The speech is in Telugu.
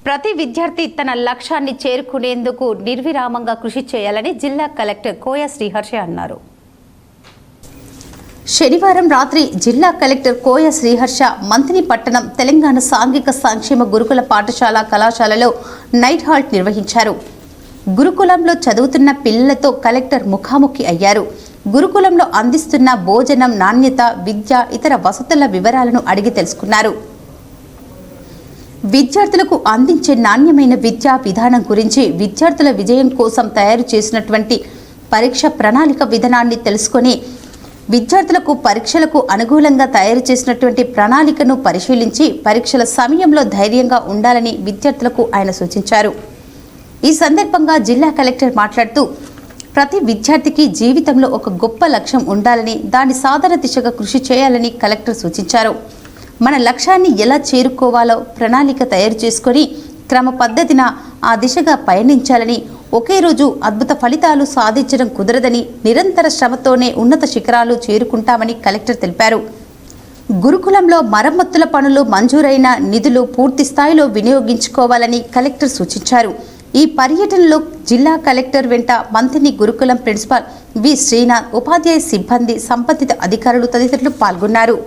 ప్రతి విద్యార్థి తన లక్ష్యాన్ని చేరుకునేందుకు నిర్విరామంగా కృషి చేయాలని జిల్లా కలెక్టర్ కోయ శ్రీహర్ష అన్నారు. శనివారం రాత్రి జిల్లా కలెక్టర్ కోయ శ్రీహర్ష మంథని పట్టణం తెలంగాణ సాంఘిక సంక్షేమ గురుకుల పాఠశాల కళాశాలలో నైట్ హాల్ట్ నిర్వహించారు. గురుకులంలో చదువుతున్న పిల్లలతో కలెక్టర్ ముఖాముఖి అయ్యారు. గురుకులంలో అందిస్తున్న భోజనం నాణ్యత, విద్య, ఇతర వసతుల వివరాలను అడిగి తెలుసుకున్నారు. విద్యార్థులకు అందించే నాణ్యమైన విద్యా విధానం గురించి, విద్యార్థుల విజయం కోసం తయారు చేసినటువంటి పరీక్ష ప్రణాళిక విధానాన్ని తెలుసుకొని విద్యార్థులకు పరీక్షలకు అనుకూలంగా తయారు చేసినటువంటి ప్రణాళికను పరిశీలించి పరీక్షల సమయంలో ధైర్యంగా ఉండాలని విద్యార్థులకు ఆయన సూచించారు. ఈ సందర్భంగా జిల్లా కలెక్టర్ మాట్లాడుతూ ప్రతి విద్యార్థికి జీవితంలో ఒక గొప్ప లక్ష్యం ఉండాలని, దాని సాధన దిశగా కృషి చేయాలని కలెక్టర్ సూచించారు. మన లక్ష్యాన్ని ఎలా చేరుకోవాలో ప్రణాళిక తయారు చేసుకొని క్రమ పద్ధతిన ఆ దిశగా పయనించాలని, ఒకే రోజు అద్భుత ఫలితాలు సాధించడం కుదరదని, నిరంతర శ్రమతోనే ఉన్నత శిఖరాలు చేరుకుంటామని కలెక్టర్ తెలిపారు. గురుకులంలో మరమ్మతుల పనులు మంజూరైన నిధులు పూర్తి స్థాయిలో వినియోగించుకోవాలని కలెక్టర్ సూచించారు. ఈ పర్యటనలో జిల్లా కలెక్టర్ వెంట మంథని గురుకులం ప్రిన్సిపాల్ వి శ్రీనాథ్, ఉపాధ్యాయ సిబ్బంది, సంబంధిత అధికారులు తదితరులు పాల్గొన్నారు.